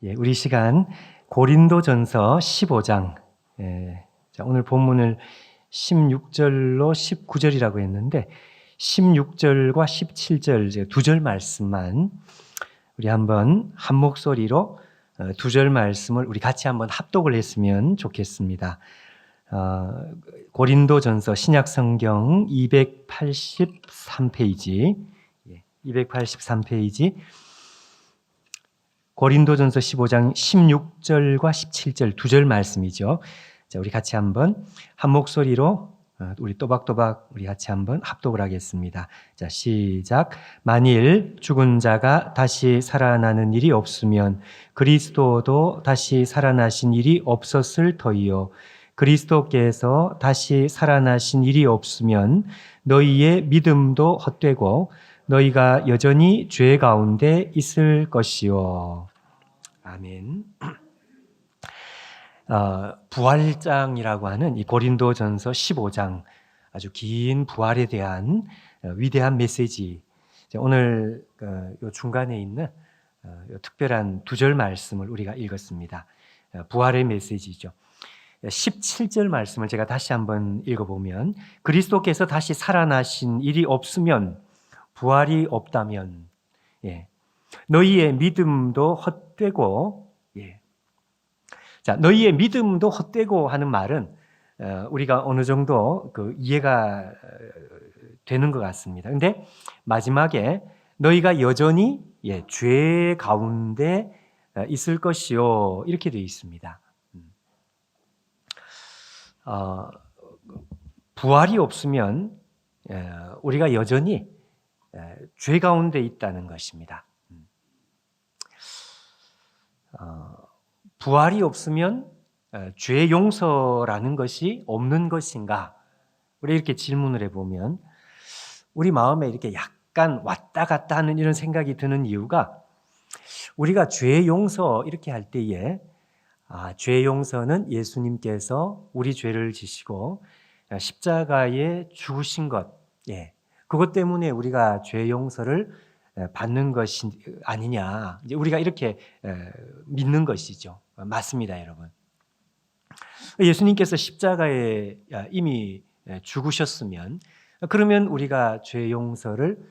우리 시간 고린도전서 15장. 자, 오늘 본문을 16절로 19절이라고 했는데 16절과 17절 두 절 말씀만 우리 한번 한 목소리로 두 절 말씀을 우리 같이 한번 합독을 했으면 좋겠습니다. 고린도전서 신약성경 283페이지 283페이지 고린도전서 15장 16절과 17절 두 절 말씀이죠. 자, 우리 같이 한번 한 목소리로 우리 또박또박 우리 같이 한번 합독을 하겠습니다. 자, 시작. 만일 죽은 자가 다시 살아나는 일이 없으면 그리스도도 다시 살아나신 일이 없었을 터이요. 그리스도께서 다시 살아나신 일이 없으면 너희의 믿음도 헛되고 너희가 여전히 죄 가운데 있을 것이요. 아멘. 부활장이라고 하는 이 고린도전서 15장 아주 긴 부활에 대한 위대한 메시지. 오늘 요 중간에 있는 요 특별한 두 절 말씀을 우리가 읽었습니다. 부활의 메시지죠. 17절 말씀을 제가 다시 한번 읽어보면 그리스도께서 다시 살아나신 일이 없으면 부활이 없다면 너희의 믿음도 헛되고 자, 너희의 믿음도 헛되고 하는 말은 우리가 어느 정도 이해가 되는 것 같습니다. 근데 마지막에 너희가 여전히 죄 가운데 있을 것이요 이렇게 되어 있습니다. 부활이 없으면 우리가 여전히 죄 가운데 있다는 것입니다. 부활이 없으면 죄 용서라는 것이 없는 것인가? 우리 이렇게 질문을 해보면 우리 마음에 이렇게 약간 왔다 갔다 하는 이런 생각이 드는 이유가 우리가 죄 용서 이렇게 할 때에 죄 용서는 예수님께서 우리 죄를 지시고 십자가에 죽으신 것, 그것 때문에 우리가 죄 용서를 받는 것이 아니냐. 이제 우리가 이렇게 믿는 것이죠. 맞습니다, 여러분. 예수님께서 십자가에 이미 죽으셨으면 그러면 우리가 죄 용서를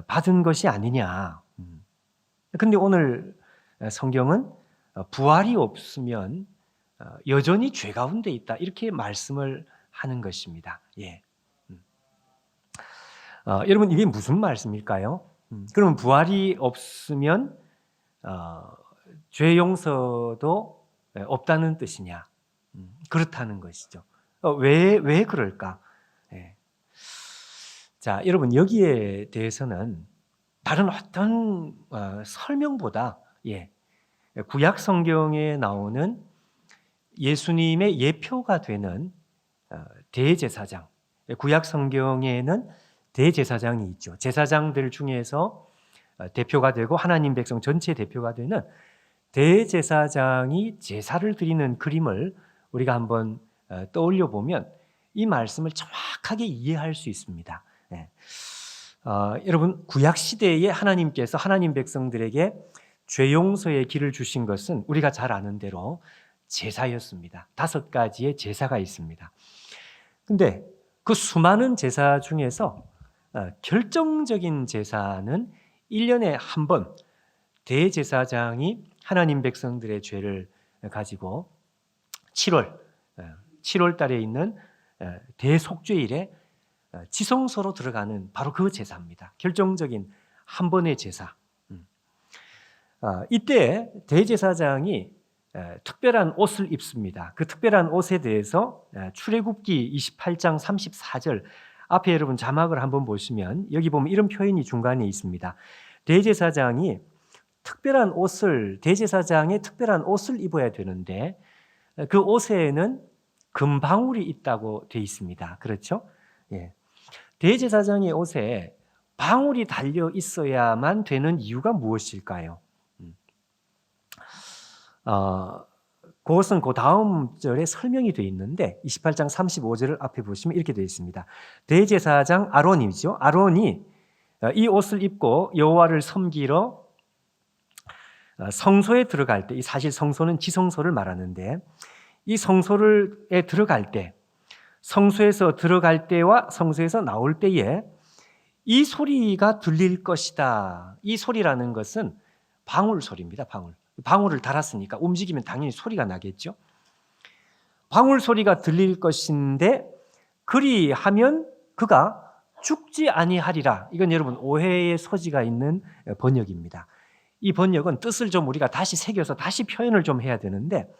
받은 것이 아니냐. 그런데 오늘 성경은 부활이 없으면 여전히 죄 가운데 있다. 이렇게 말씀을 하는 것입니다. 여러분, 이게 무슨 말씀일까요? 그러면 부활이 없으면 죄 용서도 없다는 뜻이냐? 그렇다는 것이죠. 왜 그럴까? 자, 여러분 여기에 대해서는 다른 어떤 설명보다 구약 성경에 나오는 예수님의 예표가 되는 대제사장, 구약 성경에는 대제사장이 있죠. 제사장들 중에서 대표가 되고 하나님 백성 전체 대표가 되는 대제사장이 제사를 드리는 그림을 우리가 한번 떠올려 보면 이 말씀을 정확하게 이해할 수 있습니다. 여러분 구약 시대에 하나님께서 하나님 백성들에게 죄 용서의 길을 주신 것은 우리가 잘 아는 대로 제사였습니다. 5가지의 제사가 있습니다. 근데 그 수많은 제사 중에서 결정적인 제사는 1년에 한 번 대제사장이 하나님 백성들의 죄를 가지고 7월 달에 있는 대속죄일에 지성소로 들어가는 바로 그 제사입니다. 결정적인 한 번의 제사. 이때 대제사장이 특별한 옷을 입습니다. 그 특별한 옷에 대해서 출애굽기 28장 34절 앞에 여러분 자막을 한번 보시면 여기 보면 이런 표현이 중간에 있습니다. 대제사장이 대제사장의 특별한 옷을 입어야 되는데 그 옷에는 금방울이 있다고 되어 있습니다. 그렇죠? 대제사장의 옷에 방울이 달려 있어야만 되는 이유가 무엇일까요? 그것은 그 다음 절에 설명이 되어 있는데 28장 35절을 앞에 보시면 이렇게 되어 있습니다. 대제사장 아론이죠. 아론이 이 옷을 입고 여호와를 섬기러 성소에 들어갈 때, 사실 성소는 지성소를 말하는데 이 성소에 들어갈 때, 성소에서 들어갈 때와 성소에서 나올 때에 이 소리가 들릴 것이다. 이 소리라는 것은 방울 소리입니다. 방울을 달았으니까 움직이면 당연히 소리가 나겠죠. 방울 소리가 들릴 것인데 그리하면 그가 죽지 아니하리라. 이건 여러분 오해의 소지가 있는 번역입니다. 이 번역은 뜻을 좀 우리가 다시 새겨서 다시 표현을 좀 해야 되는데,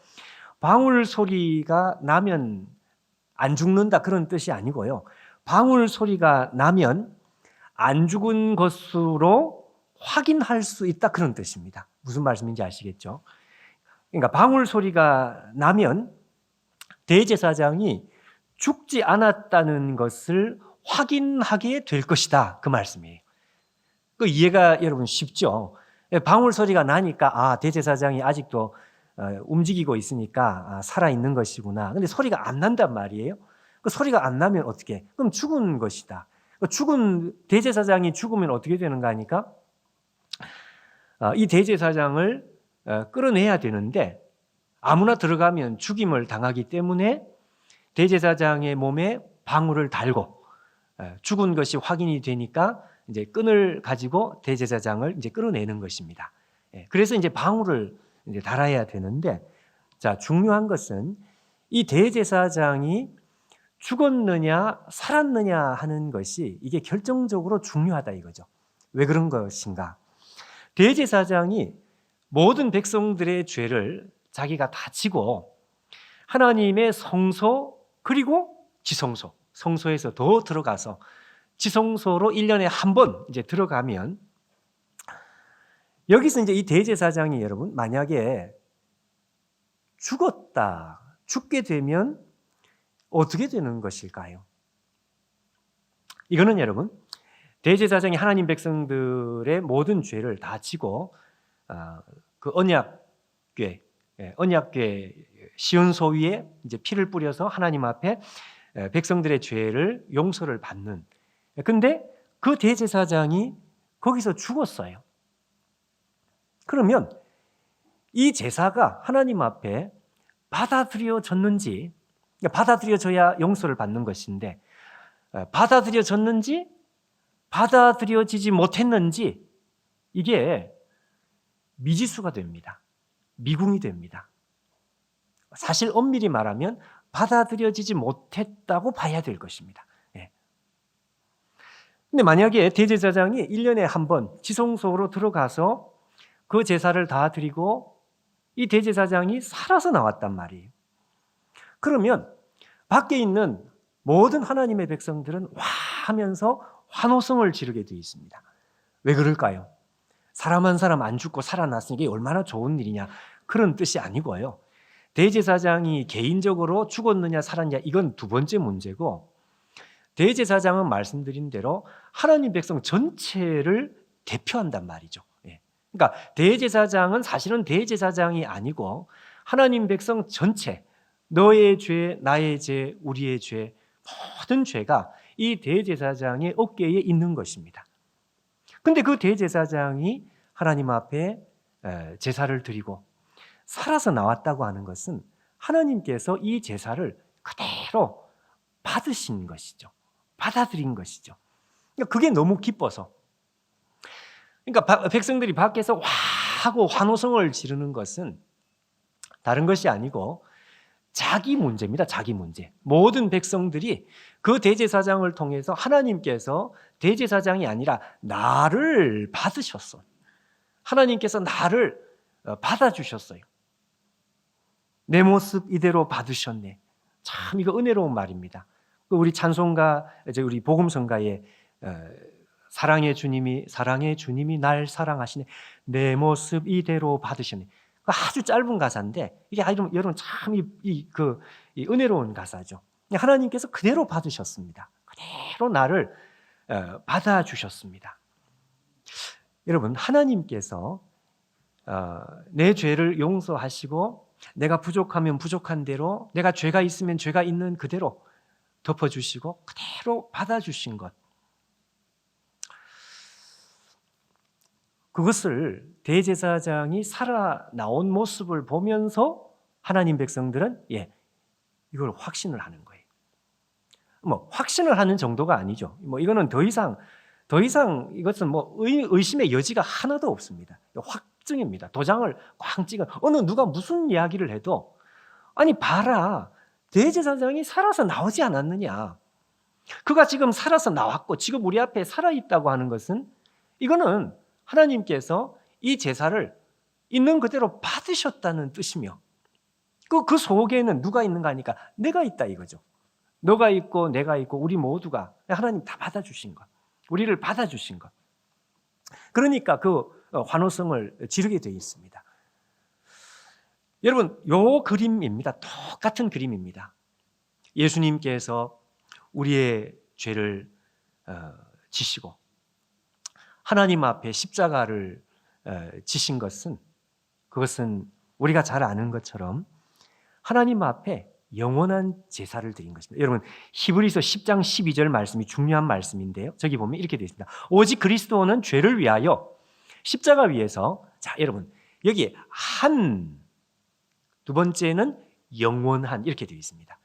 방울 소리가 나면 안 죽는다 그런 뜻이 아니고요. 방울 소리가 나면 안 죽은 것으로 확인할 수 있다 그런 뜻입니다. 무슨 말씀인지 아시겠죠? 그러니까 방울 소리가 나면 대제사장이 죽지 않았다는 것을 확인하게 될 것이다 그 말씀이에요. 그 이해가 여러분 쉽죠? 방울 소리가 나니까 대제사장이 아직도 움직이고 있으니까 살아있는 것이구나. 근데 소리가 안 난단 말이에요. 그 소리가 안 나면 어떻게? 그럼 죽은 것이다. 죽은 대제사장이 죽으면 어떻게 되는가 하니까 이 대제사장을 끌어내야 되는데 아무나 들어가면 죽임을 당하기 때문에 대제사장의 몸에 방울을 달고 죽은 것이 확인이 되니까 이제 끈을 가지고 대제사장을 이제 끌어내는 것입니다. 그래서 이제 방울을 이제 달아야 되는데, 자, 중요한 것은 이 대제사장이 죽었느냐 살았느냐 하는 것이 이게 결정적으로 중요하다 이거죠. 왜 그런 것인가? 대제사장이 모든 백성들의 죄를 자기가 다 지고 하나님의 성소 그리고 지성소, 성소에서 더 들어가서 지성소로 1년에 한 번 이제 들어가면, 여기서 이제 이 대제사장이 여러분 만약에 죽게 되면 어떻게 되는 것일까요? 이거는 여러분 대제사장이 하나님 백성들의 모든 죄를 다 지고 그 언약궤 시온소 위에 이제 피를 뿌려서 하나님 앞에 백성들의 죄를 용서를 받는. 근데 그 대제사장이 거기서 죽었어요. 그러면 이 제사가 하나님 앞에 받아들여졌는지, 받아들여져야 용서를 받는 것인데 받아들여졌는지 받아들여지지 못했는지 이게 미지수가 됩니다. 미궁이 됩니다. 사실 엄밀히 말하면 받아들여지지 못했다고 봐야 될 것입니다. 근데 만약에 대제사장이 1년에 한 번 지성소로 들어가서 그 제사를 다 드리고 이 대제사장이 살아서 나왔단 말이에요. 그러면 밖에 있는 모든 하나님의 백성들은 와 하면서 환호성을 지르게 되어 있습니다. 왜 그럴까요? 사람 한 사람 안 죽고 살아났으니 이게 얼마나 좋은 일이냐 그런 뜻이 아니고요. 대제사장이 개인적으로 죽었느냐 살았느냐 이건 두 번째 문제고, 대제사장은 말씀드린 대로 하나님 백성 전체를 대표한단 말이죠. 그러니까 대제사장은 사실은 대제사장이 아니고 하나님 백성 전체, 너의 죄, 나의 죄, 우리의 죄, 모든 죄가 이 대제사장의 어깨에 있는 것입니다. 근데 그 대제사장이 하나님 앞에 제사를 드리고 살아서 나왔다고 하는 것은 하나님께서 이 제사를 그대로 받으신 것이죠. 받아들인 것이죠. 그게 너무 기뻐서. 그러니까 백성들이 밖에서 와 하고 환호성을 지르는 것은 다른 것이 아니고 자기 문제입니다. 자기 문제. 모든 백성들이 그 대제사장을 통해서 하나님께서 대제사장이 아니라 나를 받으셨어. 하나님께서 나를 받아주셨어요. 내 모습 이대로 받으셨네. 참 이거 은혜로운 말입니다. 우리 찬송가, 이제 우리 복음성가에 사랑의 주님이 날 사랑하시네. 내 모습 이대로 받으셨네. 아주 짧은 가사인데 이게 여러분 참 이 은혜로운 가사죠. 하나님께서 그대로 받으셨습니다. 그대로 나를 받아주셨습니다. 여러분 하나님께서 내 죄를 용서하시고 내가 부족하면 부족한 대로, 내가 죄가 있으면 죄가 있는 그대로 덮어주시고 그대로 받아주신 것, 그것을 대제사장이 살아나온 모습을 보면서 하나님 백성들은 이걸 확신을 하는 거예요. 뭐 확신을 하는 정도가 아니죠. 뭐 이거는 더 이상 이것은 뭐 의심의 여지가 하나도 없습니다. 확증입니다. 도장을 꽝 찍은 어느 누가 무슨 이야기를 해도 아니 봐라, 대제사장이 살아서 나오지 않았느냐. 그가 지금 살아서 나왔고 지금 우리 앞에 살아있다고 하는 것은 이거는 하나님께서 이 제사를 있는 그대로 받으셨다는 뜻이며 그 속에는 누가 있는가 하니까 내가 있다 이거죠. 너가 있고 내가 있고 우리 모두가 하나님 다 받아주신 것, 우리를 받아주신 것. 그러니까 그 환호성을 지르게 되어 있습니다. 여러분, 요 그림입니다. 똑같은 그림입니다. 예수님께서 우리의 죄를 지시고 하나님 앞에 십자가를 지신 것은 그것은 우리가 잘 아는 것처럼 하나님 앞에 영원한 제사를 드린 것입니다. 여러분, 히브리서 10장 12절 말씀이 중요한 말씀인데요. 저기 보면 이렇게 되어 있습니다. 오직 그리스도는 죄를 위하여 십자가 위에서, 자 여러분, 여기에 두 번째는 영원한 이렇게 되어 있습니다.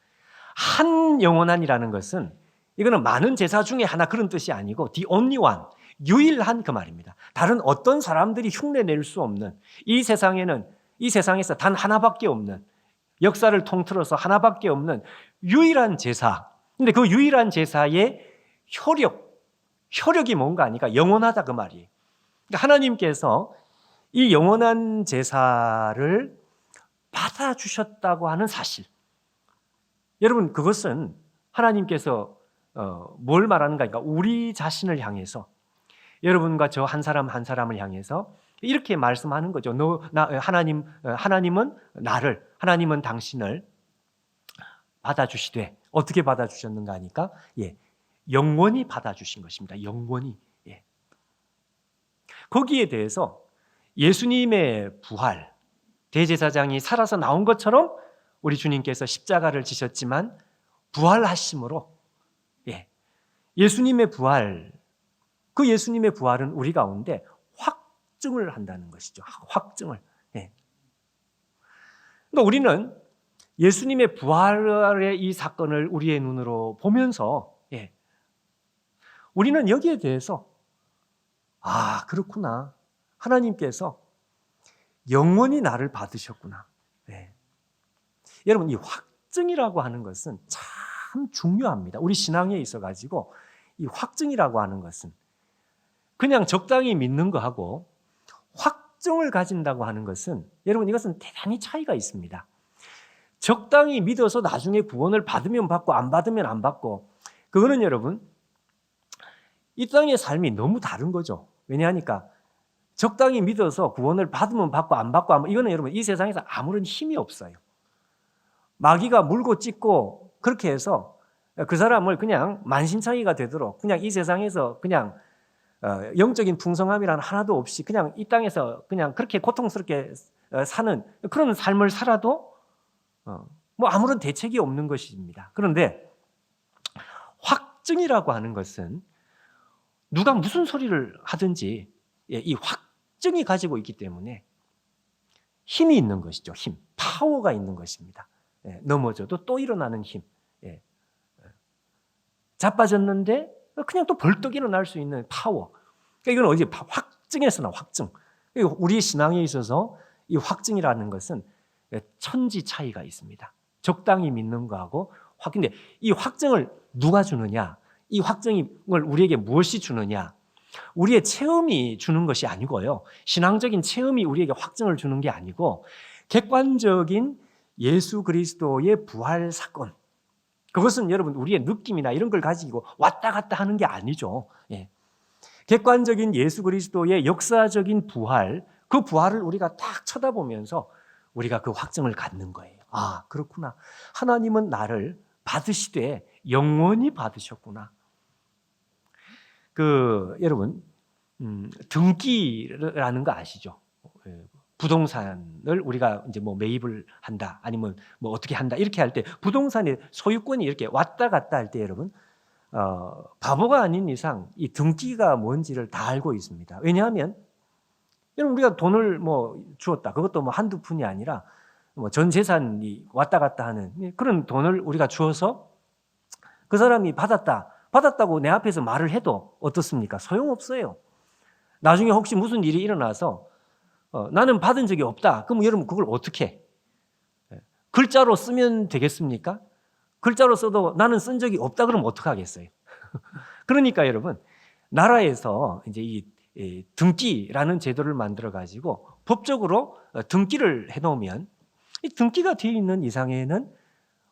한 영원한이라는 것은 이거는 많은 제사 중에 하나 그런 뜻이 아니고 the only one, 유일한 그 말입니다. 다른 어떤 사람들이 흉내낼 수 없는 이 세상에서 단 하나밖에 없는 역사를 통틀어서 하나밖에 없는 유일한 제사. 근데 그 유일한 제사의 효력이 뭔가 하니까 영원하다 그 말이에요. 그러니까 하나님께서 이 영원한 제사를 받아주셨다고 하는 사실. 여러분, 그것은 하나님께서 뭘 말하는가 하니까 우리 자신을 향해서 여러분과 저 한 사람 한 사람을 향해서 이렇게 말씀하는 거죠. 하나님은 당신을 받아주시되 어떻게 받아주셨는가 하니까 영원히 받아주신 것입니다. 영원히. 거기에 대해서 예수님의 부활, 대제사장이 살아서 나온 것처럼 우리 주님께서 십자가를 지셨지만 부활하심으로 예수님의 부활, 그 예수님의 부활은 우리 가운데 확증을 한다는 것이죠. 확증을. 그러니까 우리는 예수님의 부활의 이 사건을 우리의 눈으로 보면서 우리는 여기에 대해서 그렇구나. 하나님께서 영원히 나를 받으셨구나. 여러분, 이 확증이라고 하는 것은 참 중요합니다. 우리 신앙에 있어가지고 이 확증이라고 하는 것은 그냥 적당히 믿는 거하고 확증을 가진다고 하는 것은 여러분 이것은 대단히 차이가 있습니다. 적당히 믿어서 나중에 구원을 받으면 받고 안 받으면 안 받고 그거는 여러분 이 땅의 삶이 너무 다른 거죠. 왜냐하니까 적당히 믿어서 구원을 받으면 받고 안 받고 이거는 여러분 이 세상에서 아무런 힘이 없어요. 마귀가 물고 찢고 그렇게 해서 그 사람을 그냥 만신창이가 되도록 그냥 이 세상에서 그냥 영적인 풍성함이란 하나도 없이 그냥 이 땅에서 그냥 그렇게 고통스럽게 사는 그런 삶을 살아도 뭐 아무런 대책이 없는 것입니다. 그런데 확증이라고 하는 것은 누가 무슨 소리를 하든지 이 확증이 가지고 있기 때문에 힘이 있는 것이죠. 힘, 파워가 있는 것입니다. 넘어져도 또 일어나는 힘. 자빠졌는데 그냥 또 벌떡 일어날 수 있는 파워. 그러니까 이건 어디 확증에서 나와 확증. 우리 신앙에 있어서 이 확증이라는 것은 천지 차이가 있습니다. 적당히 믿는 거하고 근데 이 확증을 누가 주느냐? 이 확증을 우리에게 무엇이 주느냐? 우리의 체험이 주는 것이 아니고요. 신앙적인 체험이 우리에게 확증을 주는 게 아니고 객관적인 예수 그리스도의 부활 사건. 그것은 여러분 우리의 느낌이나 이런 걸 가지고 왔다 갔다 하는 게 아니죠. 객관적인 예수 그리스도의 역사적인 부활, 그 부활을 우리가 딱 쳐다보면서 우리가 그 확증을 갖는 거예요. 그렇구나. 하나님은 나를 받으시되 영원히 받으셨구나. 여러분 등기라는 거 아시죠? 부동산을 우리가 이제 뭐 매입을 한다, 아니면 뭐 어떻게 한다 이렇게 할 때 부동산의 소유권이 이렇게 왔다 갔다 할 때 여러분 바보가 아닌 이상 이 등기가 뭔지를 다 알고 있습니다. 왜냐하면 여러분 우리가 돈을 뭐 주었다. 그것도 뭐 한두 푼이 아니라 뭐 전 재산이 왔다 갔다 하는 그런 돈을 우리가 주어서 그 사람이 받았다고 내 앞에서 말을 해도 어떻습니까? 소용없어요. 나중에 혹시 무슨 일이 일어나서 나는 받은 적이 없다. 그럼 여러분 그걸 어떻게 해? 글자로 쓰면 되겠습니까? 글자로 써도 나는 쓴 적이 없다 그러면 어떡하겠어요? 그러니까 여러분 나라에서 이제 이 등기라는 제도를 만들어 가지고 법적으로 등기를 해 놓으면 이 등기가 되어 있는 이상에는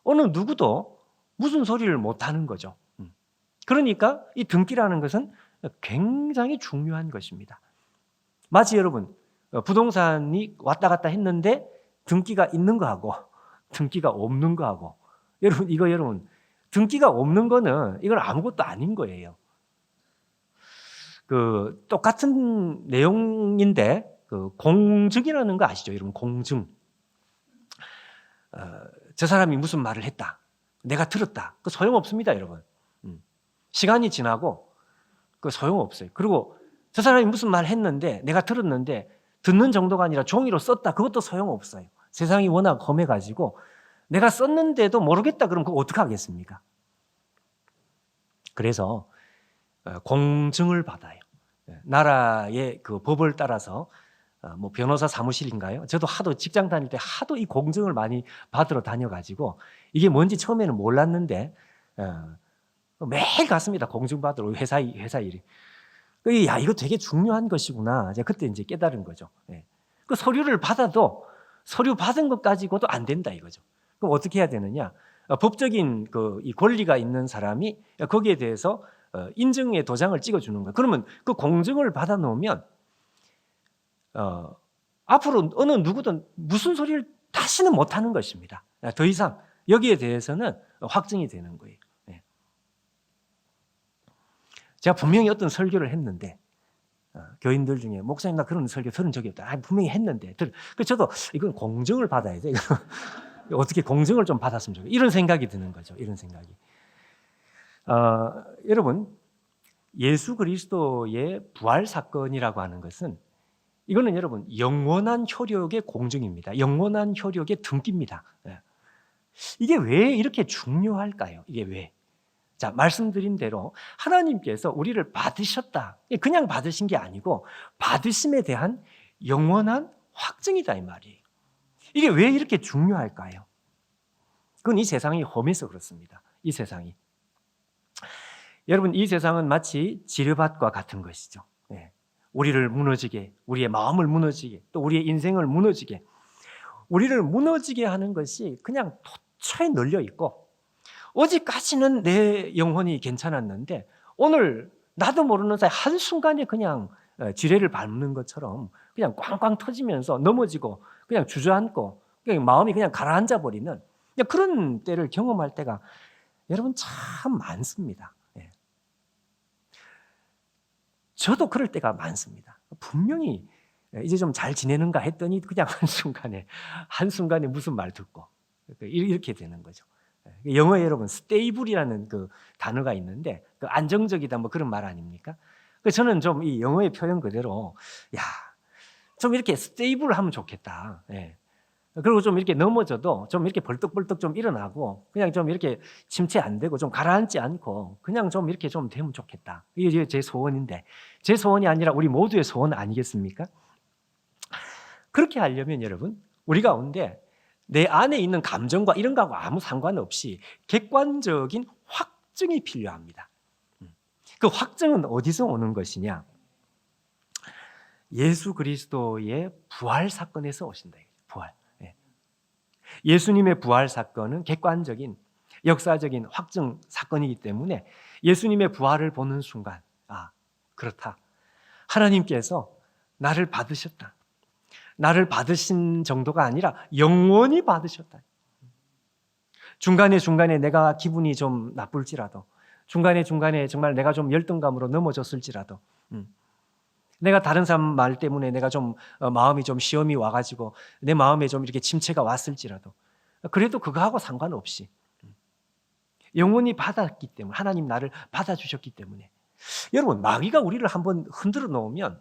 어느 누구도 무슨 소리를 못 하는 거죠. 그러니까 이 등기라는 것은 굉장히 중요한 것입니다. 마치 여러분 부동산이 왔다 갔다 했는데 등기가 있는 거하고 등기가 없는 거하고 여러분 등기가 없는 거는 이건 아무것도 아닌 거예요. 그 똑같은 내용인데 그 공증이라는 거 아시죠? 여러분 공증. 저 사람이 무슨 말을 했다. 내가 들었다. 그 소용없습니다, 여러분. 시간이 지나고 그 소용없어요. 그리고 저 사람이 무슨 말 했는데 내가 들었는데 듣는 정도가 아니라 종이로 썼다. 그것도 소용없어요. 세상이 워낙 험해가지고 내가 썼는데도 모르겠다 그러면 그거 어떻게 하겠습니까? 그래서 공증을 받아요. 나라의 그 법을 따라서 뭐 변호사 사무실인가요? 저도 하도 직장 다닐 때 하도 이 공증을 많이 받으러 다녀가지고 이게 뭔지 처음에는 몰랐는데 매일 갔습니다. 공증 받으러 회사 일이. 야 이거 되게 중요한 것이구나. 제가 그때 이제 깨달은 거죠. 그 서류를 받아도 서류 받은 것 가지고도 안 된다 이거죠. 그럼 어떻게 해야 되느냐? 법적인 이 권리가 있는 사람이 거기에 대해서 인증의 도장을 찍어주는 거예요. 그러면 그 공증을 받아 놓으면 앞으로 어느 누구든 무슨 소리를 다시는 못 하는 것입니다. 더 이상 여기에 대해서는 확증이 되는 거예요. 제가 분명히 어떤 설교를 했는데 교인들 중에 목사님 나 그런 설교 들은 적이 없다. 분명히 했는데 저도 이건 공증을 받아야 돼. 어떻게 공증을 좀 받았으면 좋겠다. 이런 생각이 드는 거죠. 이런 생각이. 여러분 예수 그리스도의 부활 사건이라고 하는 것은 이거는 여러분 영원한 효력의 공증입니다. 영원한 효력의 등기입니다. 이게 왜 이렇게 중요할까요? 이게 왜? 자, 말씀드린 대로 하나님께서 우리를 받으셨다. 그냥 받으신 게 아니고 받으심에 대한 영원한 확증이다 이 말이에요. 이게 왜 이렇게 중요할까요? 그건 이 세상이 험해서 그렇습니다. 이 세상이. 여러분 이 세상은 마치 지뢰밭과 같은 것이죠. 우리를 무너지게, 우리의 마음을 무너지게, 또 우리의 인생을 무너지게, 우리를 무너지게 하는 것이 그냥 도처에 널려 있고 어제까지는 내 영혼이 괜찮았는데 오늘 나도 모르는 사이 한순간에 그냥 지뢰를 밟는 것처럼 그냥 꽝꽝 터지면서 넘어지고 그냥 주저앉고 그냥 마음이 그냥 가라앉아 버리는 그런 때를 경험할 때가 여러분 참 많습니다. 저도 그럴 때가 많습니다. 분명히 이제 좀 잘 지내는가 했더니 그냥 한순간에 무슨 말 듣고 이렇게 되는 거죠. 영어에 여러분 스테이블이라는 그 단어가 있는데 그 안정적이다 뭐 그런 말 아닙니까? 저는 좀 이 영어의 표현 그대로 좀 이렇게 스테이블하면 좋겠다. 그리고 좀 이렇게 넘어져도 좀 이렇게 벌떡벌떡 좀 일어나고 그냥 좀 이렇게 침체 안 되고 좀 가라앉지 않고 그냥 좀 이렇게 좀 되면 좋겠다. 이게 제 소원인데 제 소원이 아니라 우리 모두의 소원 아니겠습니까? 그렇게 하려면 여러분 우리 가운데 내 안에 있는 감정과 이런 거하고 아무 상관없이 객관적인 확증이 필요합니다. 그 확증은 어디서 오는 것이냐? 예수 그리스도의 부활 사건에서 오신다. 부활. 예수님의 부활 사건은 객관적인 역사적인 확증 사건이기 때문에 예수님의 부활을 보는 순간 그렇다. 하나님께서 나를 받으셨다. 나를 받으신 정도가 아니라 영원히 받으셨다. 중간에 내가 기분이 좀 나쁠지라도 중간에 정말 내가 좀 열등감으로 넘어졌을지라도 내가 다른 사람 말 때문에 내가 좀 마음이 좀 시험이 와가지고 내 마음에 좀 이렇게 침체가 왔을지라도 그래도 그거하고 상관없이 영원히 받았기 때문에 하나님 나를 받아주셨기 때문에 여러분 마귀가 우리를 한번 흔들어 놓으면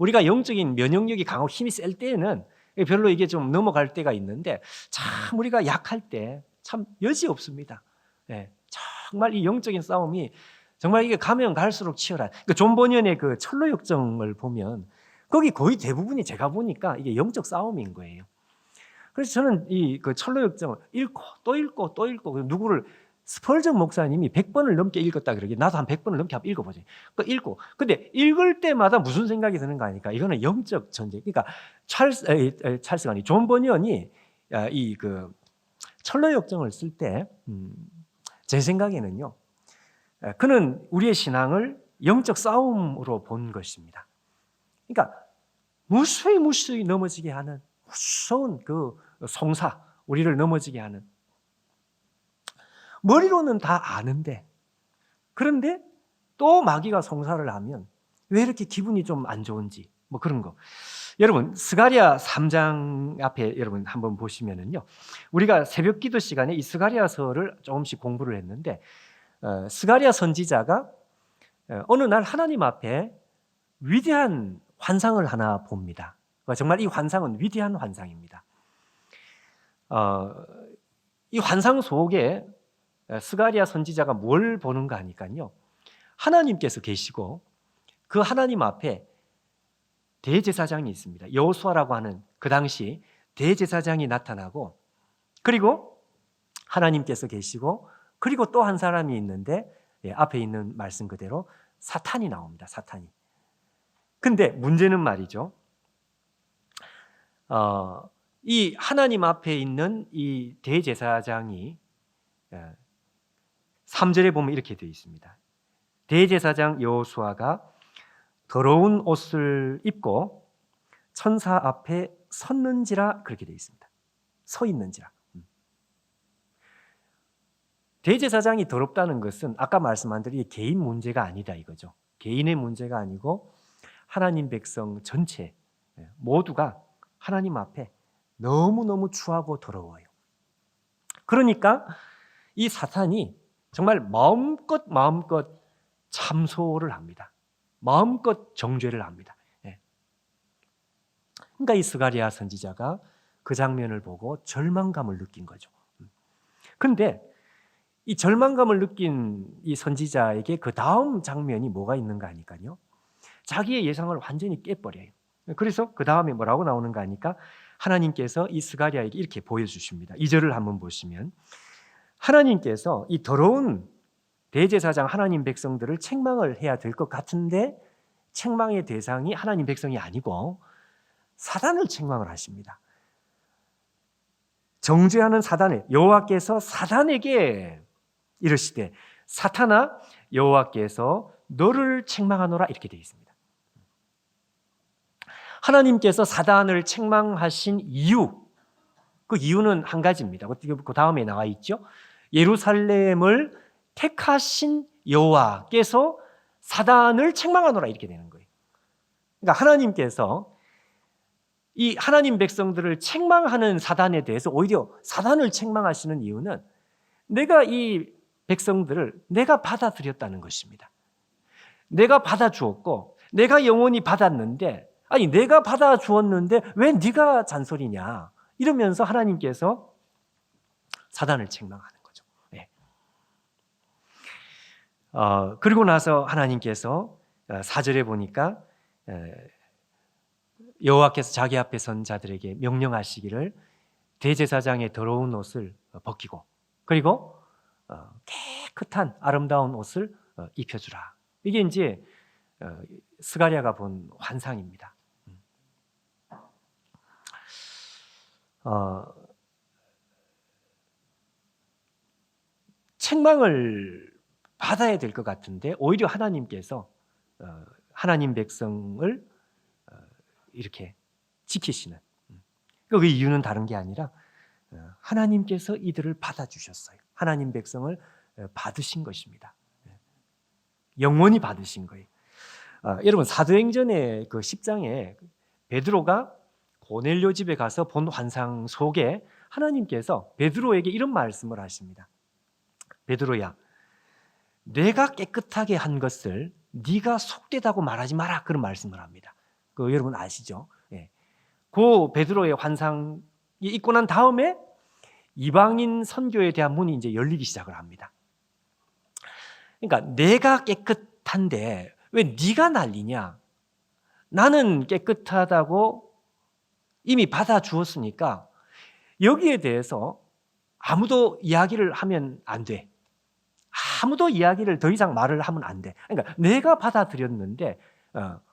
우리가 영적인 면역력이 강하고 힘이 셀 때에는 별로 이게 좀 넘어갈 때가 있는데 참 우리가 약할 때 참 여지 없습니다. 예, 정말 이 영적인 싸움이 정말 이게 가면 갈수록 치열한. 그러니까 존 버니언의 그 철로 역정을 보면 거기 거의 대부분이 제가 보니까 이게 영적 싸움인 거예요. 그래서 저는 이 그 철로 역정을 읽고 또 읽고 또 읽고 누구를 스펄전 목사님이 100번을 넘게 읽었다 그러게 나도 한 100번을 넘게 한번 읽어보지. 그 읽고 근데 읽을 때마다 무슨 생각이 드는가 하니까 이거는 영적 전쟁. 그러니까 찰스가 아니 존 버니언이 이 그 철로 역정을 쓸 때 제 생각에는요. 그는 우리의 신앙을 영적 싸움으로 본 것입니다. 그러니까 무수히 넘어지게 하는 무서운 그 송사, 우리를 넘어지게 하는 머리로는 다 아는데 그런데 또 마귀가 송사를 하면 왜 이렇게 기분이 좀 안 좋은지 뭐 그런 거. 여러분 스가랴 3장 앞에 여러분 한번 보시면은요. 우리가 새벽 기도 시간에 이 스가랴서를 조금씩 공부를 했는데 스가랴 선지자가 어느 날 하나님 앞에 위대한 환상을 하나 봅니다. 정말 이 환상은 위대한 환상입니다. 이 환상 속에 스가랴 선지자가 뭘 보는가 하니까요. 하나님께서 계시고 그 하나님 앞에 대제사장이 있습니다. 여호수아라고 하는 그 당시 대제사장이 나타나고 그리고 하나님께서 계시고 그리고 또 한 사람이 있는데 앞에 있는 말씀 그대로 사탄이 나옵니다. 사탄이. 근데 문제는 말이죠. 이 하나님 앞에 있는 이 대제사장이 3절에 보면 이렇게 되어 있습니다. 대제사장 여호수아가 더러운 옷을 입고 천사 앞에 섰는지라 그렇게 되어 있습니다. 서 있는지라. 대제사장이 더럽다는 것은 아까 말씀한 대로 개인 문제가 아니다 이거죠. 개인의 문제가 아니고 하나님 백성 전체 모두가 하나님 앞에 너무너무 추하고 더러워요. 그러니까 이 사탄이 정말 마음껏 참소를 합니다. 마음껏 정죄를 합니다. 그러니까 이 스가랴 선지자가 그 장면을 보고 절망감을 느낀 거죠. 그런데 이 절망감을 느낀 이 선지자에게 그 다음 장면이 뭐가 있는가 하니까요. 자기의 예상을 완전히 깨버려요. 그래서 그 다음에 뭐라고 나오는가 하니까 하나님께서 이 스가랴에게 이렇게 보여주십니다. 2절을 한번 보시면 하나님께서 이 더러운 대제사장 하나님 백성들을 책망을 해야 될 것 같은데 책망의 대상이 하나님 백성이 아니고 사단을 책망을 하십니다. 정죄하는 사단을 여호와께서 사단에게 이르시되 사탄아 여호와께서 너를 책망하노라 이렇게 되어 있습니다. 하나님께서 사단을 책망하신 이유, 그 이유는 한 가지입니다. 그 다음에 나와 있죠. 예루살렘을 택하신 여호와께서 사단을 책망하노라 이렇게 되는 거예요. 그러니까 하나님께서 이 하나님 백성들을 책망하는 사단에 대해서 오히려 사단을 책망하시는 이유는 내가 이 백성들을 내가 받아들였다는 것입니다. 내가 받아주었고 내가 영원히 받았는데 아니 내가 받아주었는데 왜 네가 잔소리냐 이러면서 하나님께서 사단을 책망하는 거죠. 네. 그리고 나서 하나님께서 4절에 보니까 여호와께서 자기 앞에 선 자들에게 명령하시기를 대제사장의 더러운 옷을 벗기고 그리고 깨끗한 아름다운 옷을 입혀주라. 이게 이제 스가랴가 본 환상입니다. 책망을 받아야 될 것 같은데 오히려 하나님께서 하나님 백성을 이렇게 지키시는 그 이유는 다른 게 아니라 하나님께서 이들을 받아주셨어요. 하나님 백성을 받으신 것입니다. 영원히 받으신 거예요. 여러분 사도행전의 그 10장에 베드로가 고넬료 집에 가서 본 환상 속에 하나님께서 베드로에게 이런 말씀을 하십니다. 베드로야, 내가 깨끗하게 한 것을 네가 속되다고 말하지 마라. 그런 말씀을 합니다. 여러분 아시죠? 예. 그 베드로의 환상이 있고 난 다음에 이방인 선교에 대한 문이 이제 열리기 시작을 합니다. 그러니까 내가 깨끗한데 왜 네가 난리냐? 나는 깨끗하다고 이미 받아주었으니까 여기에 대해서 아무도 이야기를 하면 안 돼. 아무도 이야기를 더 이상 말을 하면 안 돼. 그러니까 내가 받아들였는데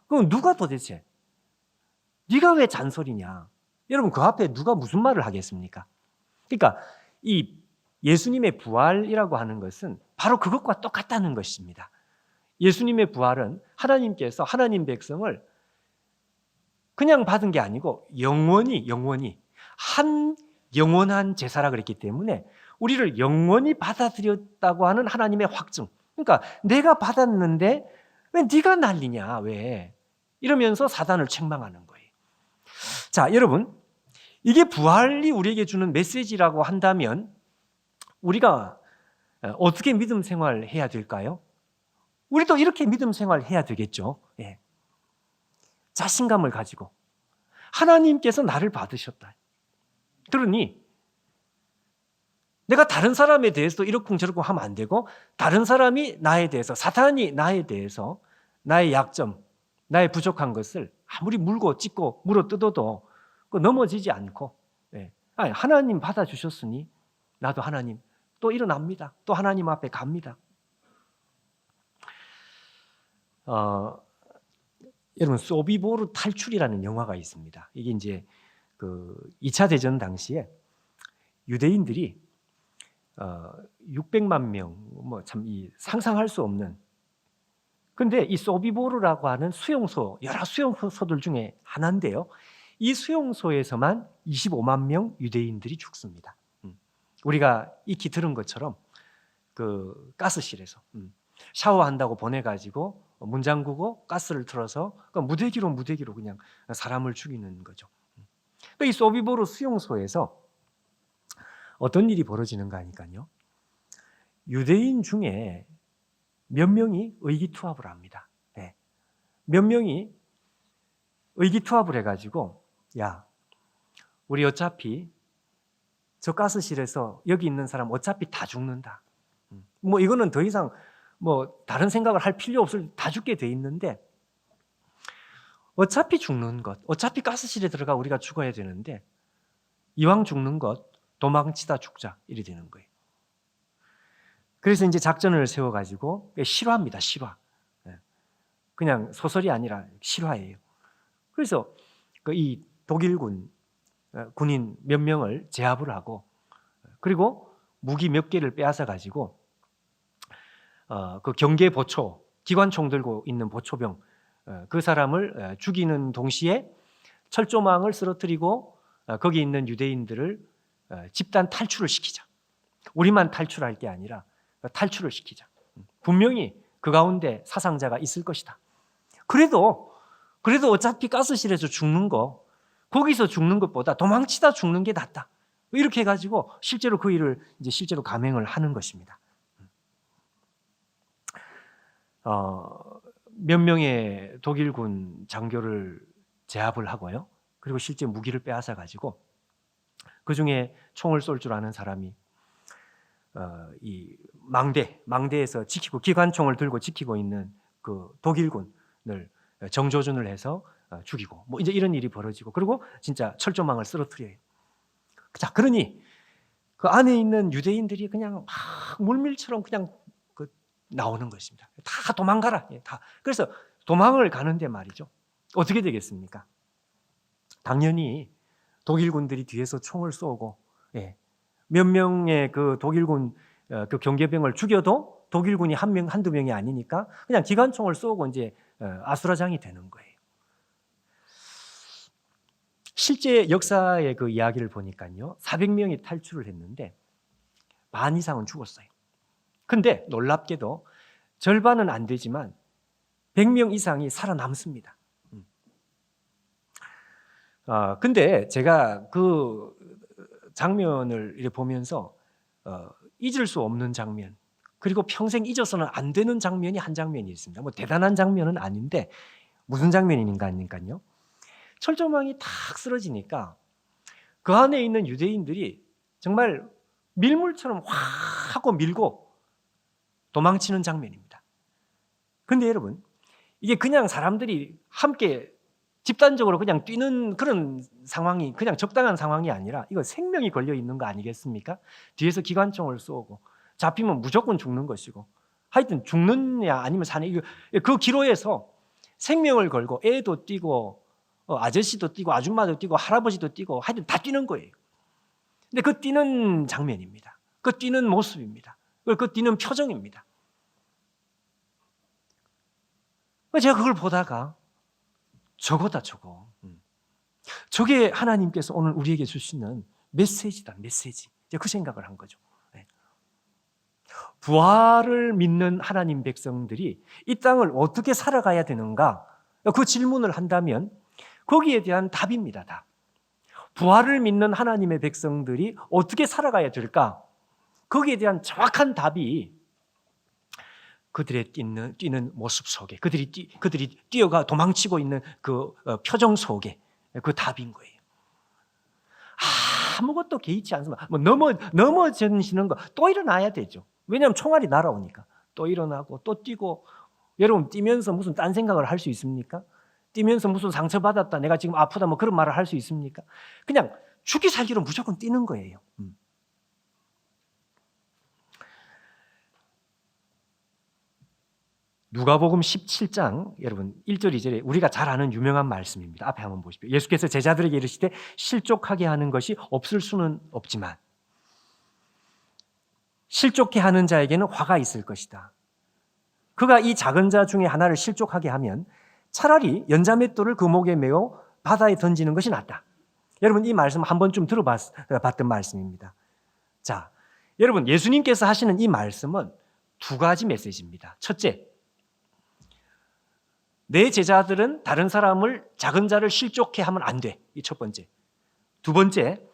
그럼 누가 도대체 네가 왜 잔소리냐? 여러분 그 앞에 누가 무슨 말을 하겠습니까? 그러니까 이 예수님의 부활이라고 하는 것은 바로 그것과 똑같다는 것입니다. 예수님의 부활은 하나님께서 하나님 백성을 그냥 받은 게 아니고 영원히 한 영원한 제사라 그랬기 때문에 우리를 영원히 받아들였다고 하는 하나님의 확증. 그러니까 내가 받았는데 왜 네가 난리냐? 왜? 이러면서 사단을 책망하는 거예요. 자, 여러분, 이게 부활이 우리에게 주는 메시지라고 한다면 우리가 어떻게 믿음 생활을 해야 될까요? 우리도 이렇게 믿음 생활을 해야 되겠죠. 예. 자신감을 가지고 하나님께서 나를 받으셨다. 그러니 내가 다른 사람에 대해서도 이러쿵저러쿵 하면 안 되고 다른 사람이 나에 대해서 사탄이 나에 대해서 나의 약점, 나의 부족한 것을 아무리 물고 찢고 물어뜯어도 넘어지지 않고 하나님 받아주셨으니 나도 하나님 또 일어납니다. 또 하나님 앞에 갑니다. 여러분 소비보르 탈출이라는 영화가 있습니다. 이게 이제 그 2차 대전 당시에 유대인들이 600만 명, 뭐 참 상상할 수 없는. 근데 이 소비보르라고 하는 수용소, 여러 수용소들 중에 하나인데요. 이 수용소에서만 25만 명 유대인들이 죽습니다. 우리가 익히 들은 것처럼 그 가스실에서 샤워한다고 보내가지고 문 잠그고 가스를 틀어서 무대기로 그냥 사람을 죽이는 거죠. 이 소비보르 수용소에서 어떤 일이 벌어지는가 하니까요. 유대인 중에 몇 명이 의기투합을 합니다. 네. 몇 명이 의기투합을 해가지고 야, 우리 어차피 저 가스실에서 여기 있는 사람 어차피 다 죽는다. 뭐 이거는 더 이상 뭐 다른 생각을 할 필요 없을 다 죽게 돼 있는데 어차피 죽는 것, 어차피 가스실에 들어가 우리가 죽어야 되는데 이왕 죽는 것 도망치다 죽자 이래 되는 거예요. 그래서 이제 작전을 세워가지고 실화입니다. 실화. 그냥 소설이 아니라 실화예요. 그래서 이 독일군 군인 몇 명을 제압을 하고 그리고 무기 몇 개를 빼앗아 가지고 그 경계 보초 기관총 들고 있는 보초병 그 사람을 죽이는 동시에 철조망을 쓰러뜨리고 거기 있는 유대인들을 집단 탈출을 시키자. 우리만 탈출할 게 아니라 탈출을 시키자. 분명히 그 가운데 사상자가 있을 것이다. 그래도 어차피 가스실에서 죽는 거, 거기서 죽는 것보다 도망치다 죽는 게 낫다. 이렇게 해가지고 실제로 그 일을 이제 실제로 감행을 하는 것입니다. 몇 명의 독일군 장교를 제압을 하고요. 그리고 실제 무기를 빼앗아 가지고 그 중에 총을 쏠 줄 아는 사람이 이 망대에서 지키고 기관총을 들고 지키고 있는 그 독일군을 정조준을 해서 죽이고 뭐 이제 이런 일이 벌어지고 그리고 진짜 철조망을 쓰러뜨려요. 자, 그러니 그 안에 있는 유대인들이 그냥 막 물밀처럼 그냥 나오는 것입니다. 다 도망가라. 다. 그래서 도망을 가는데 말이죠. 어떻게 되겠습니까? 당연히 독일군들이 뒤에서 총을 쏘고 몇 명의 그 독일군 그 경계병을 죽여도 독일군이 한두 명이 아니니까 그냥 기관총을 쏘고 이제 아수라장이 되는 거예요. 실제 역사의 그 이야기를 보니까요. 400명이 탈출을 했는데 반 이상은 죽었어요. 근데 놀랍게도 절반은 안 되지만 100명 이상이 살아남습니다. 근데 제가 그 장면을 이렇게 보면서 잊을 수 없는 장면, 그리고 평생 잊어서는 안 되는 장면이 한 장면이 있습니다. 뭐 대단한 장면은 아닌데 무슨 장면인가 하니까요. 철조망이 탁 쓰러지니까 그 안에 있는 유대인들이 정말 밀물처럼 확 하고 밀고 도망치는 장면입니다. 근데 여러분, 이게 그냥 사람들이 함께 집단적으로 그냥 뛰는 그런 상황이, 그냥 적당한 상황이 아니라 이거 생명이 걸려 있는 거 아니겠습니까? 뒤에서 기관총을 쏘고 잡히면 무조건 죽는 것이고, 하여튼 죽느냐 아니면 사냐, 그 기로에서 생명을 걸고 애도 뛰고 아저씨도 뛰고 아줌마도 뛰고 할아버지도 뛰고 하여튼 다 뛰는 거예요. 근데 그 뛰는 장면입니다. 그 뛰는 모습입니다. 그 뛰는 표정입니다. 제가 그걸 보다가 저거다 저거. 저게 하나님께서 오늘 우리에게 주시는 메시지다, 메시지. 그 생각을 한 거죠. 부활을 믿는 하나님 백성들이 이 땅을 어떻게 살아가야 되는가? 그 질문을 한다면 거기에 대한 답입니다. 답. 부활을 믿는 하나님의 백성들이 어떻게 살아가야 될까? 거기에 대한 정확한 답이 그들의 뛰는 모습 속에, 그들이 뛰어가 도망치고 있는 그 표정 속에 그 답인 거예요. 아무것도 개의치 않습니다. 뭐 넘어지시는 거 또 일어나야 되죠. 왜냐하면 총알이 날아오니까 또 일어나고 또 뛰고. 여러분, 뛰면서 무슨 딴 생각을 할 수 있습니까? 뛰면서 무슨 상처받았다, 내가 지금 아프다, 뭐 그런 말을 할 수 있습니까? 그냥 죽기 살기로 무조건 뛰는 거예요. 누가복음 17장 여러분 1절 2절에 우리가 잘 아는 유명한 말씀입니다. 앞에 한번 보십시오. 예수께서 제자들에게 이르시되 실족하게 하는 것이 없을 수는 없지만 실족해 하는 자에게는 화가 있을 것이다. 그가 이 작은 자 중에 하나를 실족하게 하면 차라리 연자맷돌을 그 목에 메어 바다에 던지는 것이 낫다. 여러분, 이 말씀 한 번쯤 들어봤던 말씀입니다. 자, 여러분, 예수님께서 하시는 이 말씀은 두 가지 메시지입니다. 첫째, 내 제자들은 다른 사람을, 작은 자를 실족해 하면 안 돼. 이 첫 번째. 두 번째,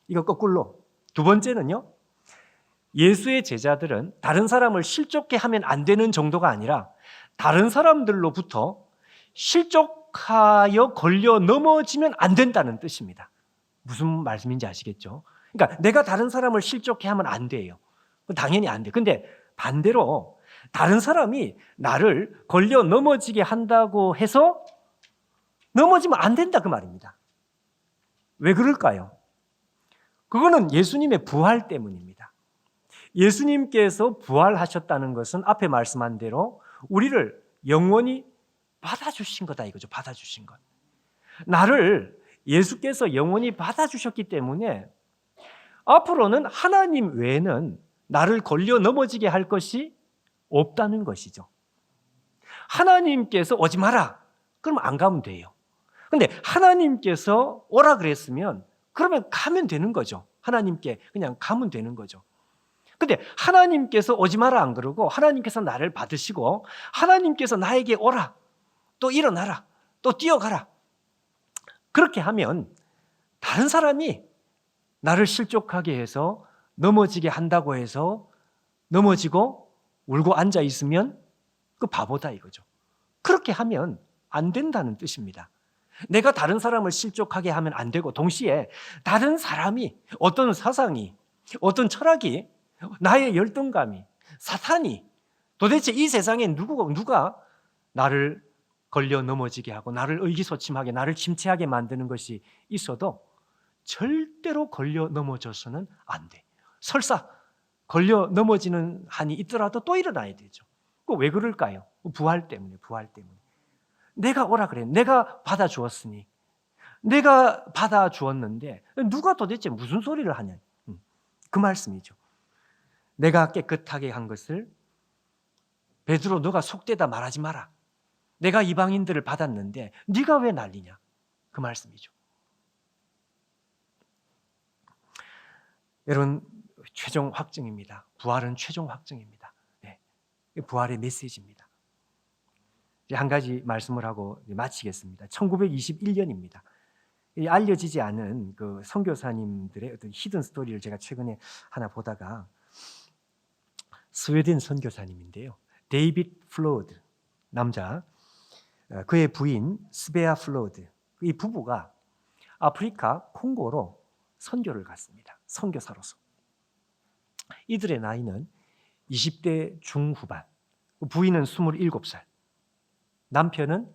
이거 거꾸로. 두 번째는요, 예수의 제자들은 다른 사람을 실족해 하면 안 되는 정도가 아니라 다른 사람들로부터 실족하여 걸려 넘어지면 안 된다는 뜻입니다. 무슨 말씀인지 아시겠죠? 그러니까 내가 다른 사람을 실족해 하면 안 돼요. 당연히 안 돼. 근데 반대로 다른 사람이 나를 걸려 넘어지게 한다고 해서 넘어지면 안 된다, 그 말입니다. 왜 그럴까요? 그거는 예수님의 부활 때문입니다. 예수님께서 부활하셨다는 것은 앞에 말씀한 대로 우리를 영원히 받아주신 거다, 이거죠. 받아주신 것. 나를 예수께서 영원히 받아주셨기 때문에 앞으로는 하나님 외에는 나를 걸려 넘어지게 할 것이 없다는 것이죠. 하나님께서 오지 마라, 그러면 안 가면 돼요. 근데 하나님께서 오라 그랬으면 그러면 가면 되는 거죠. 하나님께 그냥 가면 되는 거죠. 근데 하나님께서 오지 마라 안 그러고 하나님께서 나를 받으시고 하나님께서 나에게 오라, 또 일어나라, 또 뛰어가라, 그렇게 하면 다른 사람이 나를 실족하게 해서 넘어지게 한다고 해서 넘어지고 울고 앉아 있으면 그 바보다, 이거죠. 그렇게 하면 안 된다는 뜻입니다. 내가 다른 사람을 실족하게 하면 안 되고, 동시에 다른 사람이, 어떤 사상이, 어떤 철학이, 나의 열등감이, 사탄이 도대체 이 세상에 누가 나를 걸려 넘어지게 하고 나를 의기소침하게, 나를 침체하게 만드는 것이 있어도 절대로 걸려 넘어져서는 안 돼. 설사 걸려 넘어지는 한이 있더라도 또 일어나야 되죠. 왜 그럴까요? 부활 때문에. 내가 오라 그래. 내가 받아주었으니. 내가 받아주었는데 누가 도대체 무슨 소리를 하냐. 그 말씀이죠. 내가 깨끗하게 한 것을 베드로, 너가 속되다 말하지 마라. 내가 이방인들을 받았는데 네가 왜 난리냐. 그 말씀이죠. 여러분, 최종 확증입니다. 부활은 최종 확증입니다. 네. 부활의 메시지입니다. 한 가지 말씀을 하고 마치겠습니다. 1921년입니다. 알려지지 않은 그 선교사님들의 어떤 히든 스토리를 제가 최근에 하나 보다가, 스웨덴 선교사님인데요. 데이빗 플로드 남자, 그의 부인 스베아 플로드, 이 부부가 아프리카 콩고로 선교를 갔습니다. 선교사로서. 이들의 나이는 20대 중후반, 부인은 27살, 남편은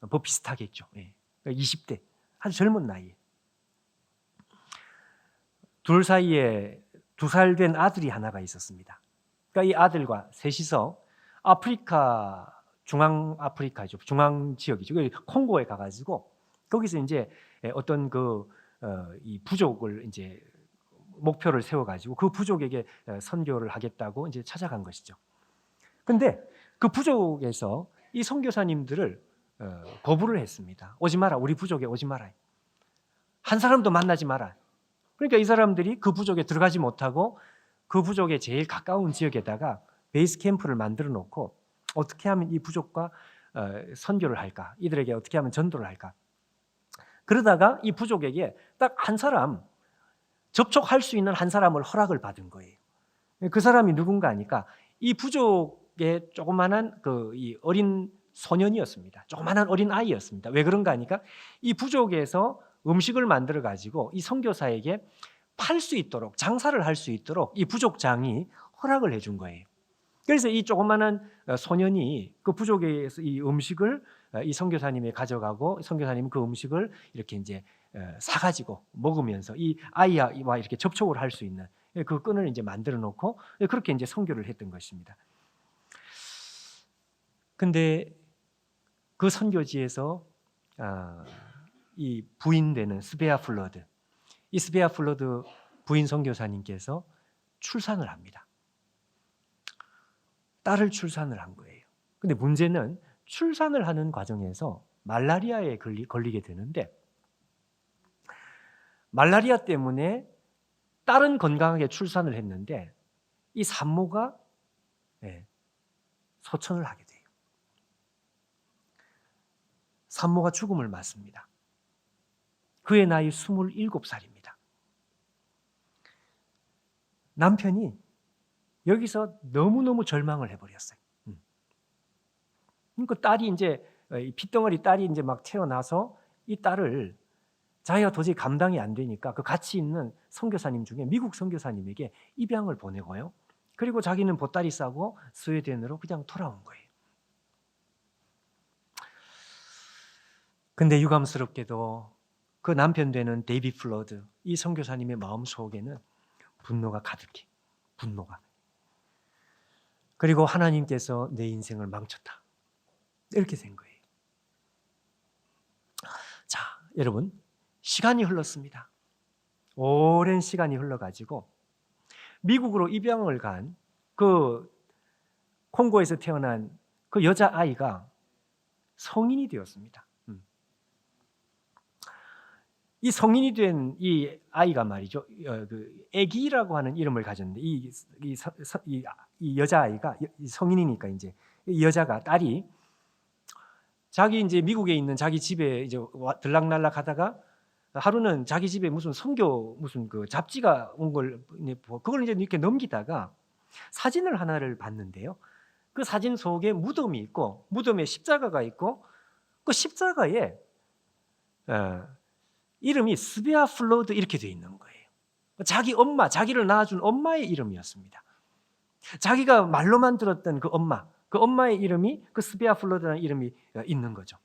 뭐 비슷하겠죠. 20대, 아주 젊은 나이에. 둘 사이에 2살 된 아들이 하나가 있었습니다. 그러니까 이 아들과 셋이서 아프리카, 중앙 아프리카죠. 중앙 지역이죠. 콩고에 가가지고 거기서 이제 어떤 이 부족을 이제 목표를 세워가지고 그 부족에게 선교를 하겠다고 이제 찾아간 것이죠. 근데 그 부족에서 이 선교사님들을 거부를 했습니다. 오지 마라. 우리 부족에 오지 마라. 한 사람도 만나지 마라. 그러니까 이 사람들이 그 부족에 들어가지 못하고 그 부족에 제일 가까운 지역에다가 베이스 캠프를 만들어 놓고 어떻게 하면 이 부족과 선교를 할까? 이들에게 어떻게 하면 전도를 할까? 그러다가 이 부족에게 딱 한 사람, 접촉할 수 있는 한 사람을 허락을 받은 거예요. 그 사람이 누군가 하니까 이 부족의 조그만한 이 어린 소년이었습니다. 조그만한 어린 아이였습니다. 왜 그런가 하니까 이 부족에서 음식을 만들어 가지고 이 선교사에게 팔 수 있도록, 장사를 할 수 있도록 이 부족장이 허락을 해준 거예요. 그래서 이 조그만한 소년이 그 부족에서 이 음식을 이 선교사님이 가져가고 선교사님은 그 음식을 이렇게 이제 사가지고 먹으면서 이 아이와 이렇게 접촉을 할 수 있는 그 끈을 이제 만들어 놓고 그렇게 이제 선교를 했던 것입니다. 근데 그 선교지에서 이 부인되는 스베아 플러드, 이 스베아 플러드 부인 선교사님께서 출산을 합니다. 딸을 출산을 한 거예요. 근데 문제는 출산을 하는 과정에서 말라리아에 걸리게 되는데 말라리아 때문에 딸은 건강하게 출산을 했는데 이 산모가 소천을 하게 돼요. 산모가 죽음을 맞습니다. 그의 나이 27살입니다. 남편이 여기서 너무너무 절망을 해버렸어요. 그러니까 딸이 이제 핏덩어리 딸이 이제 막 태어나서 이 딸을 자기가 도저히 감당이 안 되니까 그 같이 있는 선교사님 중에 미국 선교사님에게 입양을 보내고요. 그리고 자기는 보따리 싸고 스웨덴으로 그냥 돌아온 거예요. 근데 유감스럽게도 그 남편 되는 데이비 플러드, 이 선교사님의 마음속에는 분노가 가득해. 분노가. 그리고 하나님께서 내 인생을 망쳤다. 이렇게 된 거예요. 자, 여러분, 시간이 흘렀습니다. 오랜 시간이 흘러가지고 미국으로 입양을 간 그 콩고에서 태어난 그 여자아이가 성인이 되었습니다. 이 성인이 된 이 아이가 말이죠. 그 애기라고 하는 이름을 가졌는데 이 여자아이가 성인이니까 이제 이 여자가 딸이 자기 이제 미국에 있는 자기 집에 이제 들락날락 하다가 하루는 자기 집에 무슨 선교 무슨 그 잡지가 온 걸 그걸 이제 이렇게 넘기다가 사진을 하나를 봤는데요. 그 사진 속에 무덤이 있고 무덤에 십자가가 있고 그 십자가에 이름이 스베아 플러드 이렇게 되어 있는 거예요. 자기 엄마, 자기를 낳아준 엄마의 이름이었습니다. 자기가 말로만 들었던 그 엄마의 이름이 그 스베아 플러드라는 이름이 있는 거죠.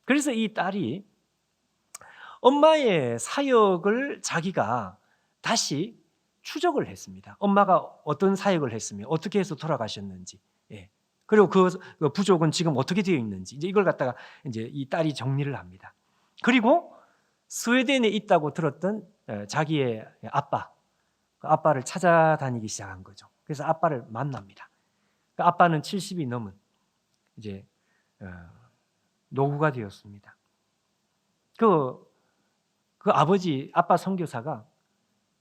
그래서 이 딸이 엄마의 사역을 자기가 다시 추적을 했습니다. 엄마가 어떤 사역을 했으며 어떻게 해서 돌아가셨는지, 그리고 그 부족은 지금 어떻게 되어 있는지 이제 이걸 갖다가 이제 이 딸이 정리를 합니다. 그리고 스웨덴에 있다고 들었던 자기의 아빠를 찾아다니기 시작한 거죠. 그래서 아빠를 만납니다. 그 아빠는 70이 넘은 이제 노구가 되었습니다. 그 아빠 선교사가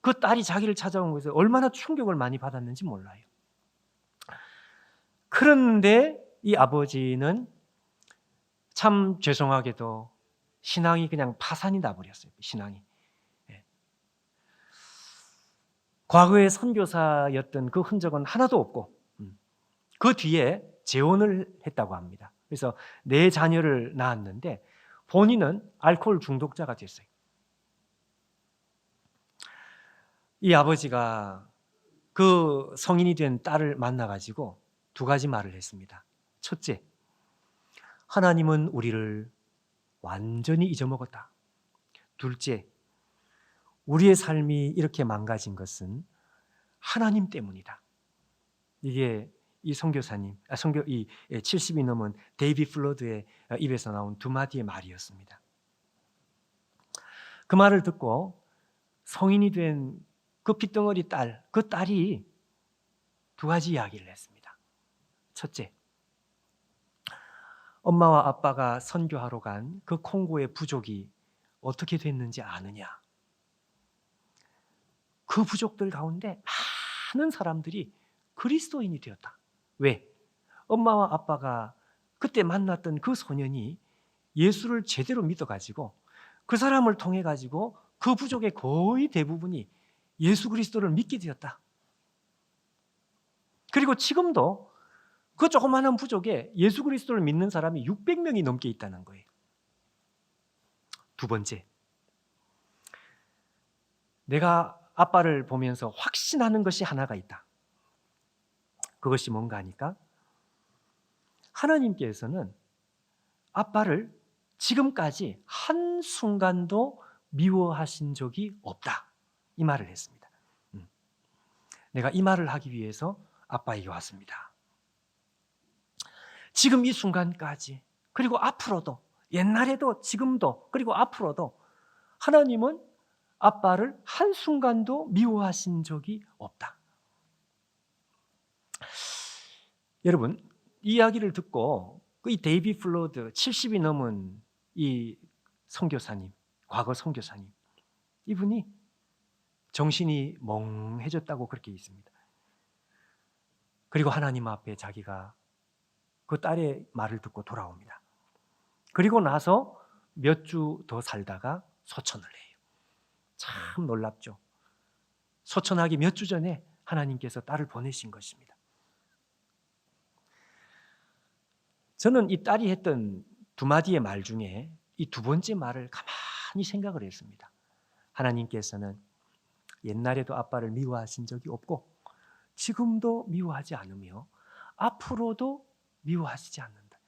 그 딸이 자기를 찾아온 것에 얼마나 충격을 많이 받았는지 몰라요. 그런데 이 아버지는 참 죄송하게도 신앙이 그냥 파산이 나버렸어요. 신앙이. 과거의 선교사였던 그 흔적은 하나도 없고 그 뒤에 재혼을 했다고 합니다. 그래서 4 자녀를 낳았는데 본인은 알코올 중독자가 됐어요. 이 아버지가 그 성인이 된 딸을 만나가지고 두 가지 말을 했습니다. 첫째, 하나님은 우리를 완전히 잊어먹었다. 둘째, 우리의 삶이 이렇게 망가진 것은 하나님 때문이다. 이게 이 선교사님, 이 70이 넘은 데이비 플러드의 입에서 나온 두 마디의 말이었습니다. 그 말을 듣고 성인이 된 그 핏덩어리 딸, 그 딸이 두 가지 이야기를 했습니다. 첫째, 엄마와 아빠가 선교하러 간 그 콩고의 부족이 어떻게 됐는지 아느냐? 그 부족들 가운데 많은 사람들이 그리스도인이 되었다. 왜? 엄마와 아빠가 그때 만났던 그 소년이 예수를 제대로 믿어가지고 그 사람을 통해가지고 그 부족의 거의 대부분이 예수 그리스도를 믿게 되었다. 그리고 지금도 그 조그마한 부족에 예수 그리스도를 믿는 사람이 600명이 넘게 있다는 거예요. 두 번째, 내가 아빠를 보면서 확신하는 것이 하나가 있다. 그것이 뭔가 하니까 하나님께서는 아빠를 지금까지 한순간도 미워하신 적이 없다. 이 말을 했습니다. 내가 이 말을 하기 위해서 아빠에게 왔습니다. 지금 이 순간까지, 그리고 앞으로도, 옛날에도 지금도, 그리고 앞으로도 하나님은 아빠를 한순간도 미워하신 적이 없다. 여러분, 이 이야기를 듣고 이 데이비 플로드 70이 넘은 이 선교사님, 과거 선교사님, 이분이 정신이 멍해졌다고 그렇게 있습니다. 그리고 하나님 앞에 자기가 그 딸의 말을 듣고 돌아옵니다. 그리고 나서 몇 주 더 살다가 소천을 해요. 참 놀랍죠. 소천하기 몇 주 전에 하나님께서 딸을 보내신 것입니다. 저는 이 딸이 했던 두 마디의 말 중에 이 두 번째 말을 가만히 생각을 했습니다. 하나님께서는 옛날에도 아빠를 미워하신 적이 없고 지금도 미워하지 않으며 앞으로도 미워하시지 않는다.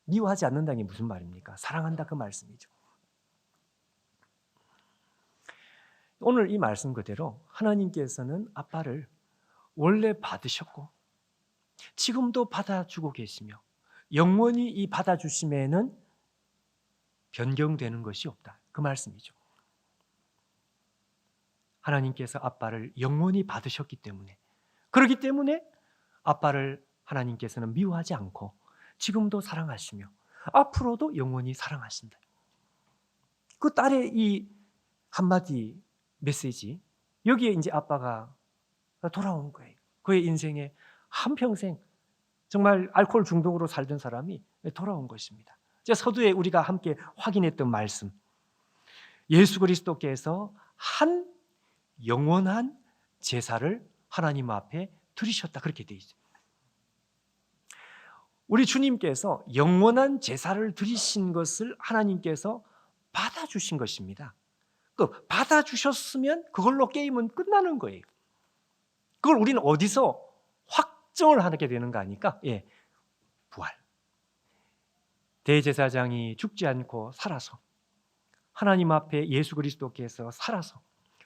미워하지 않는다는 게 무슨 말입니까? 사랑한다 그 말씀이죠. 오늘 이 말씀 그대로 하나님께서는 아빠를 원래 받으셨고 지금도 받아주고 계시며 영원히 이 받아주심에는 변경되는 것이 없다. 그 말씀이죠. 하나님께서 아빠를 영원히 받으셨기 때문에, 그렇기 때문에 아빠를 하나님께서는 미워하지 않고 지금도 사랑하시며 앞으로도 영원히 사랑하신다. 그 딸의 이 한마디 메시지, 여기에 이제 아빠가 돌아온 거예요. 그의 인생에 한평생 정말 알코올 중독으로 살던 사람이 돌아온 것입니다. 서두에 우리가 함께 확인했던 말씀, 예수 그리스도께서 한 영원한 제사를 하나님 앞에 드리셨다, 그렇게 되어 있습니다. 우리 주님께서 영원한 제사를 드리신 것을 하나님께서 받아주신 것입니다. 그 받아주셨으면 그걸로 게임은 끝나는 거예요. 그걸 우리는 어디서 확정을 하게 되는 거 아닙니까? 부활. 대제사장이 죽지 않고 살아서 하나님 앞에 예수 그리스도께서 살아서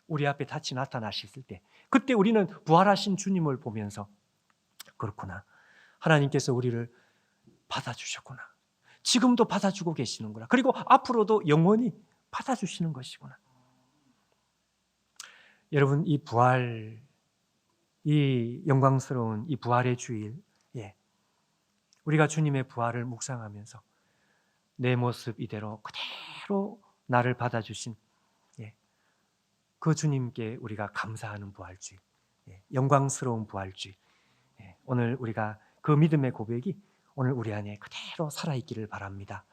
우리 앞에 다시 나타나셨을 때, 그때 우리는 부활하신 주님을 보면서 그렇구나, 하나님께서 우리를 받아주셨구나, 지금도 받아주고 계시는구나, 그리고 앞으로도 영원히 받아주시는 것이구나. 여러분, 이 부활, 이 영광스러운 이 부활의 주일, 우리가 주님의 부활을 묵상하면서 내 모습 이대로 그대로 나를 받아주신 그 주님께 우리가 감사하는 부활주일, 영광스러운 부활주일, 오늘 우리가 그 믿음의 고백이 오늘 우리 안에 그대로 살아있기를 바랍니다.